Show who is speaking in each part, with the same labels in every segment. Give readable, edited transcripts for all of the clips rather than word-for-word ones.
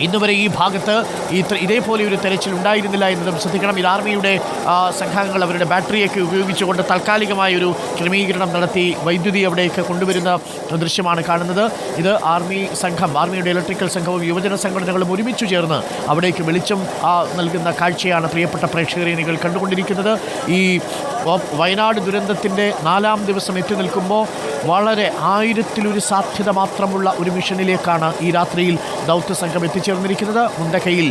Speaker 1: ഇന്നുവരെ ഈ ഭാഗത്ത് ഇതേപോലെ ഒരു തെരച്ചിൽ ഉണ്ടായിരുന്നില്ല എന്നതും ശ്രദ്ധിക്കണം. ഇത് ആർമിയുടെ സംഘാംഗങ്ങൾ അവരുടെ ബാറ്ററിയൊക്കെ ഉപയോഗിച്ചുകൊണ്ട് താൽക്കാലികമായൊരു ക്രമീകരണം നടത്തി വൈദ്യുതി അവിടേക്ക് കൊണ്ടുവരുന്ന ദൃശ്യമാണ് കാണുന്നത്. ഇത് ആർമിയുടെ ഇലക്ട്രിക്കൽ സംഘവും യുവജന സംഘടനകളും ഒരുമിച്ച് ചേർന്ന് അവിടേക്ക് വെളിച്ചം നൽകുന്ന കാഴ്ചയാണ് പ്രിയപ്പെട്ട പ്രേക്ഷകരെ നിങ്ങൾ കണ്ടുകൊണ്ടിരിക്കുന്നത്. ഈ വയനാട് ദുരന്തത്തിൻ്റെ 4ാം ദിവസം എത്തി നിൽക്കുമ്പോൾ വളരെ 1000-1 സാധ്യത മാത്രമുള്ള ഒരു മിഷനിലേക്കാണ് ഈ രാത്രിയിൽ ദൗത്യസംഘം എത്തിച്ചേർന്നിരിക്കുന്നത്. മുണ്ടക്കയിൽ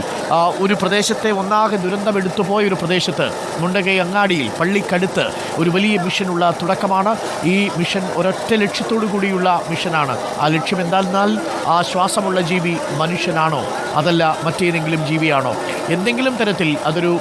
Speaker 1: ഒരു പ്രദേശത്തെ ഒന്നാകെ ദുരന്തമെടുത്തുപോയ ഒരു പ്രദേശത്ത് മുണ്ടക്കൈ അങ്ങാടിയിൽ പള്ളിക്കടുത്ത് ഒരു വലിയ മിഷനുള്ള തുടക്കമാണ്. ഈ മിഷൻ ഒരൊറ്റ ലക്ഷ്യത്തോടു കൂടിയുള്ള മിഷനാണ്. ആ ലക്ഷ്യം എന്താണെന്നാൽ ആ ശ്വാസമുള്ള ജീവി മനുഷ്യനാണോ അതല്ല മറ്റേതെങ്കിലും ജീവിയാണോ, എന്തെങ്കിലും തരത്തിൽ അതൊരു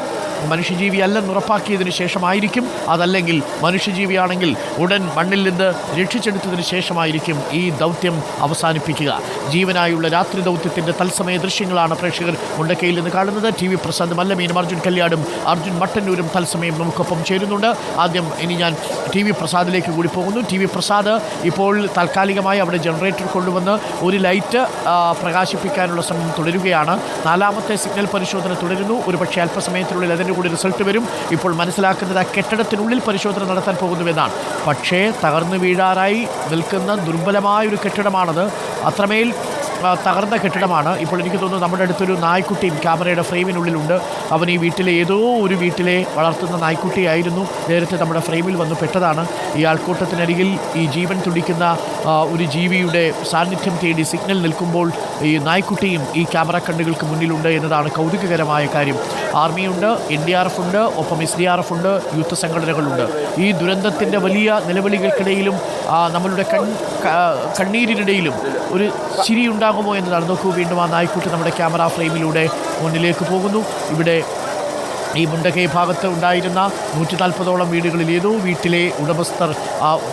Speaker 1: മനുഷ്യജീവി അല്ലെന്ന് ഉറപ്പാക്കിയതിനു ശേഷമായിരിക്കും, അതല്ലെങ്കിൽ മനുഷ്യജീവിയാണെങ്കിൽ ഉടൻ മണ്ണിൽ നിന്ന് രക്ഷിച്ചെടുത്തതിന് ശേഷമായിരിക്കും ഈ ദൗത്യം അവസാനിപ്പിക്കുക. ജീവനായുള്ള രാത്രി ദൗത്യത്തിൻ്റെ തത്സമയ ദൃശ്യങ്ങളാണ് പ്രേക്ഷകർ മുണ്ടക്കയിൽ നിന്ന് കാണുന്നത്. TV പ്രസാദ് മല്ലമീനും അർജുൻ കല്യാടും അർജുൻ മട്ടന്നൂരും തത്സമയം നമുക്കൊപ്പം ചേരുന്നുണ്ട്. ആദ്യം ഇനി ഞാൻ TV പ്രസാദിലേക്ക് കൂടി പോകുന്നു. TV പ്രസാദ് ഇപ്പോൾ താൽക്കാലികമായി അവിടെ ജനറേറ്റർ കൊണ്ടുവന്ന് ഒരു ലൈറ്റ് പ്രകാശിപ്പിക്കാനുള്ള ശ്രമം തുടരുകയാണ്. 4ാമത്തെ സിഗ്നൽ പരിശോധന തുടരുന്നു. ഒരുപക്ഷെ അല്പസമയത്തിനുള്ളിൽ അതിൻ്റെ കൂടി റിസൾട്ട് വരും. ഇപ്പോൾ മനസ്സിലാക്കുന്നത് ആ കെട്ടിടത്തിനുള്ളിൽ പരിശോധന നടത്താൻ പോകുന്നുവെന്നാണ്. പക്ഷേ തകർന്നു വീഴാറായി നിൽക്കുന്ന ദുർബലമായൊരു കെട്ടിടമാണത്. അത്രമേൽ തകർന്ന കെട്ടിടമാണ്. ഇപ്പോൾ എനിക്ക് തോന്നുന്നു നമ്മുടെ അടുത്തൊരു നായ്ക്കുട്ടിയും ക്യാമറയുടെ ഫ്രെയിമിനുള്ളിലുണ്ട്. അവൻ ഈ വീട്ടിലെ വളർത്തുന്ന നായ്ക്കുട്ടിയായിരുന്നു. നേരത്തെ നമ്മുടെ ഫ്രെയിമിൽ വന്ന് പെട്ടതാണ്. ഈ ആൾക്കൂട്ടത്തിനരികിൽ ഈ ജീവൻ തുടിക്കുന്ന ഒരു ജീവിയുടെ സാന്നിധ്യം തേടി സിഗ്നൽ നിൽക്കുമ്പോൾ ഈ നായ്ക്കുട്ടിയും ഈ ക്യാമറ കണ്ണുകൾക്ക് മുന്നിലുണ്ട് എന്നതാണ് കൗതുകകരമായ കാര്യം. ആർമിയുണ്ട്, NDRF ഉണ്ട്, ഒപ്പം SDRF ഉണ്ട്, യൂത്ത് സംഘടനകളുണ്ട്. ഈ ദുരന്തത്തിൻ്റെ വലിയ നിലവിളികൾക്കിടയിലും നമ്മളുടെ കണ്ണീരിനിടയിലും ഒരു ചിരിയുണ്ടാകുമോ എന്നതാണ്. നോക്കൂ, വീണ്ടും ആ നായ്ക്കുട്ടി നമ്മുടെ ക്യാമറ ഫ്രെയിമിലൂടെ മുന്നിലേക്ക് പോകുന്നു. ഇവിടെ ഈ മുണ്ടക്കൈ ഭാഗത്ത് ഉണ്ടായിരുന്ന 140ഓളം വീടുകളിൽ ഏതോ വീട്ടിലെ ഉടമസ്ഥർ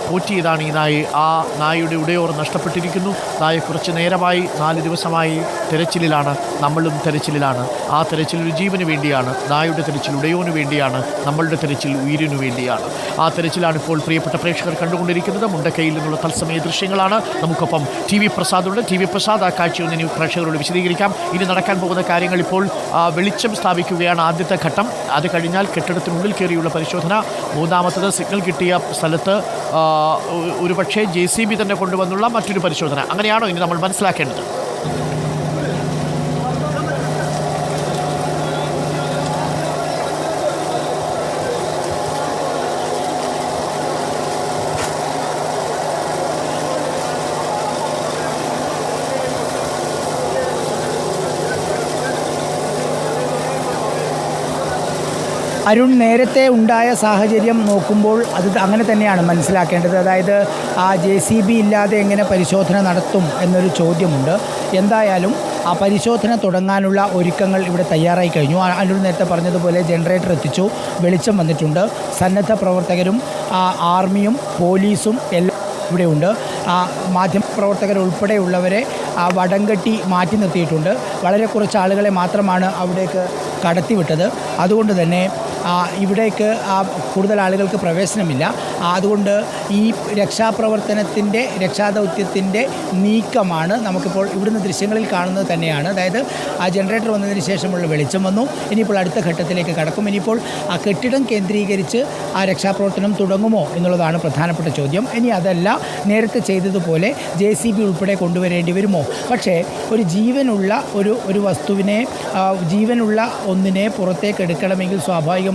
Speaker 1: പോറ്റിയതാണ് ഈ നായ. ആ നായയുടെ ഉടയോർ നഷ്ടപ്പെട്ടിരിക്കുന്നു. നായ കുറച്ച് നേരമായി 4 ദിവസമായി തെരച്ചിലിലാണ്. നമ്മളും തെരച്ചിലിലാണ്. ആ തെരച്ചിൽ ഒരു ജീവന് വേണ്ടിയാണ്. നായയുടെ തെരച്ചിൽ ഉടയോന് വേണ്ടിയാണ്. നമ്മളുടെ തെരച്ചിൽ ഉയിരിനു വേണ്ടിയാണ്. ആ തെരച്ചിലാണ് ഇപ്പോൾ പ്രിയപ്പെട്ട പ്രേക്ഷകർ കണ്ടുകൊണ്ടിരിക്കുന്നത്. മുണ്ടക്കൈയിൽ നിന്നുള്ള തത്സമയ ദൃശ്യങ്ങളാണ്. നമുക്കൊപ്പം TV പ്രസാദുണ്ട്. TV പ്രസാദ് ആ കാഴ്ചയൊന്ന് ഇനി പ്രേക്ഷകരോട് വിശദീകരിക്കാം. ഇനി നടക്കാൻ പോകുന്ന കാര്യങ്ങൾ ഇപ്പോൾ വെളിച്ചം സ്ഥാപിക്കുകയാണ് ആദ്യത്തെ ഘട്ടം. അത് കഴിഞ്ഞാൽ കെട്ടിടത്തിനുള്ളിൽ കയറിയുള്ള പരിശോധന. 3ാമത്തത് സിഗ്നൽ കിട്ടിയ സ്ഥലത്ത് ഒരുപക്ഷെ JCB തന്നെ കൊണ്ടുവന്നുള്ള മറ്റൊരു പരിശോധന. അങ്ങനെയാണോ ഇനി നമ്മൾ മനസ്സിലാക്കേണ്ടത്?
Speaker 2: അരുൺ, നേരത്തെ ഉണ്ടായ സാഹചര്യം നോക്കുമ്പോൾ അത് അങ്ങനെ തന്നെയാണ് മനസ്സിലാക്കേണ്ടത്. അതായത് ആ JCB ഇല്ലാതെ എങ്ങനെ പരിശോധന നടത്തും എന്നൊരു ചോദ്യമുണ്ട്. എന്തായാലും ആ പരിശോധന തുടങ്ങാനുള്ള ഒരുക്കങ്ങൾ ഇവിടെ തയ്യാറായി കഴിഞ്ഞു. അരുൺ നേരത്തെ പറഞ്ഞതുപോലെ ജനറേറ്റർ എത്തിച്ചു, വെളിച്ചം വന്നിട്ടുണ്ട്. സന്നദ്ധ പ്രവർത്തകരും ആർമിയും പോലീസും എല്ലാം ഇവിടെയുണ്ട്. മാധ്യമപ്രവർത്തകർ ഉൾപ്പെടെയുള്ളവരെ വടംകെട്ടി മാറ്റി നിർത്തിയിട്ടുണ്ട്. വളരെ കുറച്ച് ആളുകളെ മാത്രമാണ് അവിടേക്ക് കടത്തിവിട്ടത്. അതുകൊണ്ട് തന്നെ ഇവിടേക്ക് കൂടുതൽ ആളുകൾക്ക് പ്രവേശനമില്ല. അതുകൊണ്ട് ഈ രക്ഷാദൗത്യത്തിൻ്റെ നീക്കമാണ് നമുക്കിപ്പോൾ ഇവിടുന്ന് ദൃശ്യങ്ങളിൽ കാണുന്നത് തന്നെയാണ്. അതായത് ആ ജനറേറ്റർ വന്നതിന് ശേഷമുള്ള വെളിച്ചം വന്നു. ഇനിയിപ്പോൾ അടുത്ത ഘട്ടത്തിലേക്ക് കടക്കും. ഇനിയിപ്പോൾ ആ കെട്ടിടം കേന്ദ്രീകരിച്ച് ആ രക്ഷാപ്രവർത്തനം തുടങ്ങുമോ എന്നുള്ളതാണ് പ്രധാനപ്പെട്ട ചോദ്യം. ഇനി അതല്ല, നേരത്തെ ചെയ്തതുപോലെ JCB ഉൾപ്പെടെ കൊണ്ടുവരേണ്ടി വരുമോ? പക്ഷേ ഒരു ജീവനുള്ള ഒരു വസ്തുവിനെ, ജീവനുള്ള ഒന്നിനെ പുറത്തേക്ക് എടുക്കണമെങ്കിൽ സ്വാഭാവികമായി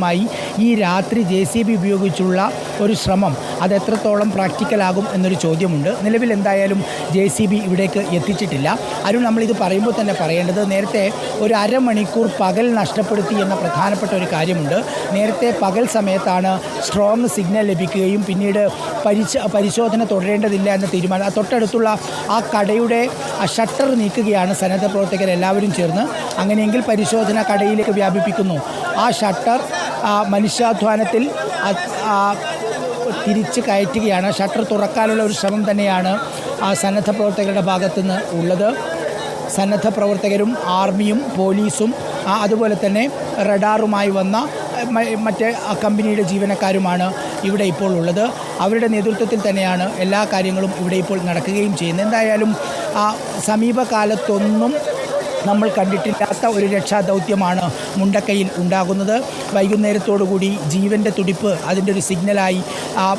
Speaker 2: ഈ രാത്രി JCB ഉപയോഗിച്ചുള്ള ഒരു ശ്രമം അത് എത്രത്തോളം പ്രാക്ടിക്കലാകും എന്നൊരു ചോദ്യമുണ്ട്. നിലവിൽ എന്തായാലും JCB ഇവിടേക്ക് എത്തിച്ചിട്ടില്ല. അരുൺ, നമ്മളിത് പറയുമ്പോൾ തന്നെ പറയേണ്ടത്, നേരത്തെ ഒരു അരമണിക്കൂർ പകൽ നഷ്ടപ്പെടുത്തി എന്ന പ്രധാനപ്പെട്ട ഒരു കാര്യമുണ്ട്. നേരത്തെ പകൽ സമയത്താണ് സ്ട്രോങ് സിഗ്നൽ ലഭിക്കുകയും പിന്നീട് പരിശോധന തുടരേണ്ടതില്ല എന്ന തീരുമാനം. തൊട്ടടുത്തുള്ള ആ കടയുടെ ഷട്ടർ നീക്കുകയാണ് സന്നദ്ധ പ്രവർത്തകരെല്ലാവരും ചേർന്ന്. അങ്ങനെയെങ്കിൽ പരിശോധന കടയിലേക്ക് വ്യാപിപ്പിക്കുന്നു. ആ ഷട്ടർ മനുഷ്യാധ്വാനത്തിൽ തിരിച്ച് കയറ്റുകയാണ്. ഷട്ടർ തുറക്കാനുള്ള ഒരു ശ്രമം തന്നെയാണ് സന്നദ്ധ പ്രവർത്തകരുടെ ഭാഗത്തുനിന്ന് ഉള്ളത്. സന്നദ്ധ പ്രവർത്തകരും ആർമിയും പോലീസും അതുപോലെ തന്നെ റഡാറുമായി വന്ന മറ്റ് കമ്പനിയുടെ ജീവനക്കാരുമാണ് ഇവിടെ ഇപ്പോൾ ഉള്ളത്. അവരുടെ നേതൃത്വത്തിൽ തന്നെയാണ് എല്ലാ കാര്യങ്ങളും ഇവിടെ ഇപ്പോൾ നടക്കുകയും ചെയ്യുന്നത്. എന്തായാലും സമീപകാലത്തൊന്നും നമ്മൾ കണ്ടിട്ടില്ലാത്ത ഒരു രക്ഷാദൗത്യമാണ് മുണ്ടക്കയിൽ ഉണ്ടാകുന്നത്. വൈകുന്നേരത്തോടുകൂടി ജീവൻ്റെ തുടിപ്പ് അതിൻ്റെ ഒരു സിഗ്നലായി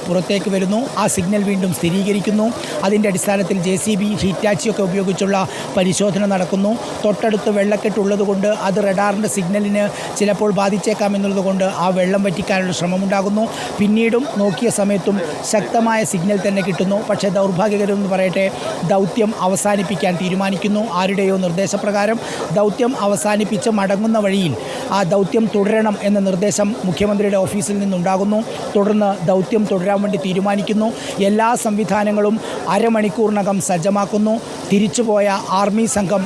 Speaker 2: പുറത്തേക്ക് വരുന്നു. ആ സിഗ്നൽ വീണ്ടും സ്ഥിരീകരിക്കുന്നു. അതിൻ്റെ അടിസ്ഥാനത്തിൽ JCB, ഹിറ്റാച്ചിയൊക്കെ ഉപയോഗിച്ചുള്ള പരിശോധന നടക്കുന്നു. തൊട്ടടുത്ത് വെള്ളക്കെട്ടുള്ളതുകൊണ്ട് അത് റഡാറിൻ്റെ സിഗ്നലിന് ചിലപ്പോൾ ബാധിച്ചേക്കാമെന്നുള്ളതുകൊണ്ട് ആ വെള്ളം വറ്റിക്കാനുള്ള ശ്രമമുണ്ടാകുന്നു. പിന്നീടും നോക്കിയ സമയത്തും ശക്തമായ സിഗ്നൽ തന്നെ കിട്ടുന്നു. പക്ഷേ ദൗർഭാഗ്യകരമെന്ന് പറയട്ടെ, ദൗത്യം അവസാനിപ്പിക്കാൻ തീരുമാനിക്കുന്നു. ആരുടെയോ നിർദ്ദേശപ്രകാരം ദൗത്യം അവസാനിപ്പിച്ച് മടങ്ങുന്ന വഴിയിൽ ആ ദൗത്യം തുടരണം എന്ന നിർദ്ദേശം മുഖ്യമന്ത്രിയുടെ ഓഫീസിൽ നിന്നുണ്ടാകുന്നു. തുടർന്ന് ദൗത്യം തുടരാൻ വേണ്ടി തീരുമാനിക്കുന്നു. എല്ലാ സംവിധാനങ്ങളും അരമണിക്കൂറിനകം സജ്ജമാക്കുന്നു. തിരിച്ചുപോയ ആർമി സംഘം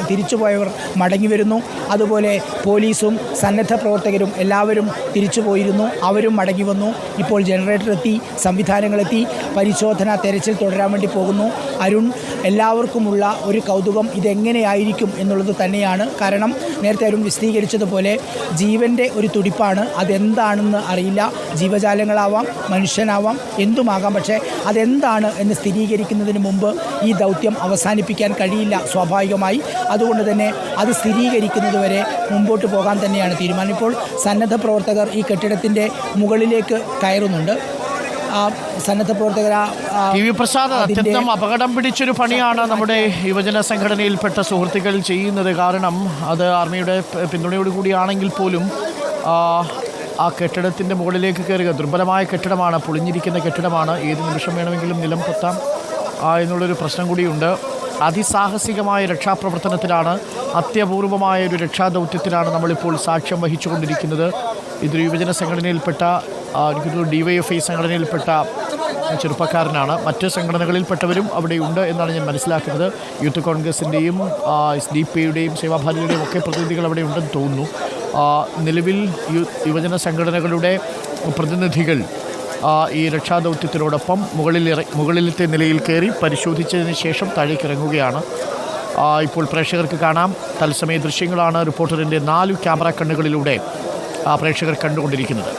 Speaker 2: തിരിച്ചുപോയവർ മടങ്ങി വരുന്നു. അതുപോലെ പോലീസും സന്നദ്ധ പ്രവർത്തകരും എല്ലാവരും തിരിച്ചു പോയിരുന്നു. അവരും മടങ്ങി വന്നു. ഇപ്പോൾ ജനറേറ്റർ എത്തി, സംവിധാനങ്ങളെത്തി, പരിശോധന തെരച്ചിൽ തുടരാൻ വേണ്ടി പോകുന്നു. അരുൺ, എല്ലാവർക്കുമുള്ള ഒരു കൗതുകം ഇതെങ്ങനെയായിരിക്കും എന്നുള്ളത് തന്നെയാണ്. കാരണം നേരത്തെ അരുൺ വിശദീകരിച്ചതുപോലെ ജീവൻ്റെ ഒരു തുടിപ്പാണ്. അതെന്താണെന്ന് അറിയില്ല. ജീവജാലങ്ങളാവാം, മനുഷ്യനാവാം, എന്തുമാകാം. പക്ഷേ അതെന്താണ് എന്ന് സ്ഥിരീകരിക്കുന്നതിന് മുമ്പ് ഈ ദൗത്യം അവസാനിപ്പിക്കാൻ കഴിയില്ല സ്വാഭാവികമായി. അതുകൊണ്ട് തന്നെ അത് സ്ഥിരീകരിക്കുന്നതുവരെ മുമ്പോട്ട് പോകാൻ തന്നെയാണ് തീരുമാനം. ഇപ്പോൾ സന്നദ്ധ പ്രവർത്തകർ ഈ കെട്ടിടത്തിൻ്റെ മുകളിലേക്ക് കയറുന്നുണ്ട്. സന്നദ്ധ പ്രവർത്തകർ
Speaker 1: TV പ്രസാദ്, അത്യന്തം അപകടം പിടിച്ചൊരു പണിയാണ് നമ്മുടെ യുവജന സംഘടനയിൽപ്പെട്ട സുഹൃത്തുക്കൾ ചെയ്യുന്നത്. കാരണം അത് ആർമിയുടെ പിന്തുണയോടുകൂടിയാണെങ്കിൽ പോലും ആ കെട്ടിടത്തിൻ്റെ മുകളിലേക്ക് കയറുക. ദുർബലമായ കെട്ടിടമാണ്, പൊളിഞ്ഞിരിക്കുന്ന കെട്ടിടമാണ്. ഏത് നിമിഷം വേണമെങ്കിലും നിലം പൊത്താം എന്നുള്ളൊരു പ്രശ്നം കൂടിയുണ്ട്. അതിസാഹസികമായ രക്ഷാപ്രവർത്തനത്തിലാണ്, അത്യപൂർവമായ ഒരു രക്ഷാദൗത്യത്തിലാണ് നമ്മളിപ്പോൾ സാക്ഷ്യം വഹിച്ചുകൊണ്ടിരിക്കുന്നത്. ഇതൊരു യുവജന സംഘടനയിൽപ്പെട്ട DYFI സംഘടനയിൽപ്പെട്ട ചെറുപ്പക്കാരനാണ്. മറ്റ് സംഘടനകളിൽപ്പെട്ടവരും അവിടെയുണ്ട് എന്നാണ് ഞാൻ മനസ്സിലാക്കുന്നത്. യൂത്ത് കോൺഗ്രസിൻ്റെയും SDP-യുടെയും സേവാഭാരതിയുടെയും ഒക്കെ പ്രതിനിധികൾ അവിടെ ഉണ്ടെന്ന് തോന്നുന്നു. നിലവിൽ യുവജന സംഘടനകളുടെ പ്രതിനിധികൾ ഈ രക്ഷാദൗത്യത്തിനോടൊപ്പം മുകളിലത്തെ നിലയിൽ കയറി പരിശോധിച്ചതിന് ശേഷം താഴേക്ക് ഇറങ്ങുകയാണ്. ഇപ്പോൾ പ്രേക്ഷകർക്ക് കാണാം. തത്സമയ ദൃശ്യങ്ങളാണ് റിപ്പോർട്ടറിൻ്റെ 4 ക്യാമറ കണ്ണുകളിലൂടെ പ്രേക്ഷകർ കണ്ടുകൊണ്ടിരിക്കുന്നത്.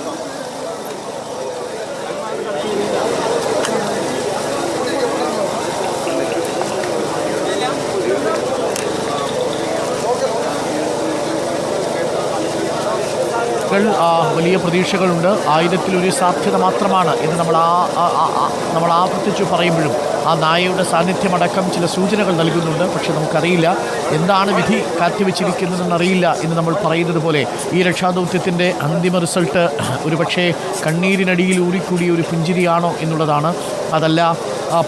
Speaker 1: വലിയ പ്രതീക്ഷകളുണ്ട്. 1000-1 സാധ്യത മാത്രമാണ് എന്ന് നമ്മൾ ആവർത്തിച്ചു പറയുമ്പോഴും ആ നായയുടെ സാന്നിധ്യമടക്കം ചില സൂചനകൾ നൽകുന്നുണ്ട്. പക്ഷെ നമുക്കറിയില്ല എന്താണ് വിധി കാത്തിവെച്ചിരിക്കുന്നതെന്നറിയില്ല എന്ന് നമ്മൾ പറയുന്നത് പോലെ ഈ രക്ഷാദൗത്യത്തിൻ്റെ അന്തിമ റിസൾട്ട് ഒരുപക്ഷെ കണ്ണീരിനടിയിൽ ഊറിക്കൂടിയ ഒരു പുഞ്ചിരിയാണോ എന്നുള്ളതാണ്. അതല്ല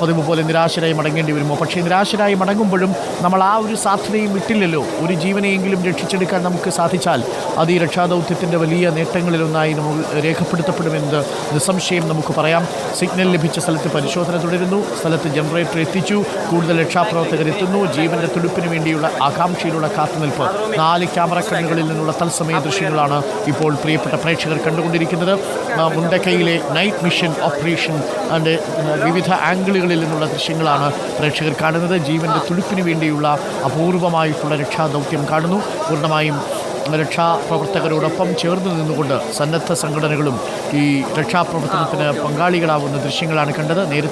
Speaker 1: പതിവ് പോലെ നിരാശരായി മടങ്ങേണ്ടി വരുമോ? പക്ഷേ നിരാശരായി മടങ്ങുമ്പോഴും നമ്മൾ ആ ഒരു സാധ്യതയും വിട്ടില്ലല്ലോ. ഒരു ജീവനെയെങ്കിലും രക്ഷിച്ചെടുക്കാൻ നമുക്ക് സാധിച്ചാൽ അത് ഈ രക്ഷാദൗത്യത്തിൻ്റെ വലിയ നേട്ടങ്ങളിലൊന്നായി നമ്മൾ രേഖപ്പെടുത്തപ്പെടുമെന്ന് നിസ്സംശയം നമുക്ക് പറയാം. സിഗ്നൽ ലഭിച്ച സ്ഥലത്ത് പരിശോധന തുടരുന്നു. സ്ഥലത്ത് ജനറേറ്റർ എത്തിച്ചു. കൂടുതൽ രക്ഷാപ്രവർത്തകരെത്തുന്നു. ജീവൻ്റെ തുടിപ്പിന് വേണ്ടിയുള്ള ആകാംക്ഷയിലുള്ള കാത്തുനിൽപ്പ്. 4 ക്യാമറ കണ്ണുകളിൽ നിന്നുള്ള തത്സമയ ദൃശ്യങ്ങളാണ് ഇപ്പോൾ പ്രിയപ്പെട്ട പ്രേക്ഷകർ കണ്ടുകൊണ്ടിരിക്കുന്നത്. മുണ്ടക്കയിലെ നൈറ്റ് മിഷൻ ഓപ്പറേഷൻ അതിൻ്റെ വിവിധ ആംഗിളുകളിൽ നിന്നുള്ള ദൃശ്യങ്ങളാണ് പ്രേക്ഷകർ കാണുന്നത്. ജീവൻ്റെ തുടിപ്പിന് വേണ്ടിയുള്ള അപൂർവമായിട്ടുള്ള രക്ഷാദൗത്യം കാണുന്നു. പൂർണ്ണമായും രക്ഷാപ്രവർത്തകരോടൊപ്പം ചേർന്ന് നിന്നുകൊണ്ട് സന്നദ്ധ സംഘടനകളും ഈ രക്ഷാപ്രവർത്തനത്തിന് പങ്കാളികളാവുന്ന ദൃശ്യങ്ങളാണ് കണ്ടത്. നേരത്തെ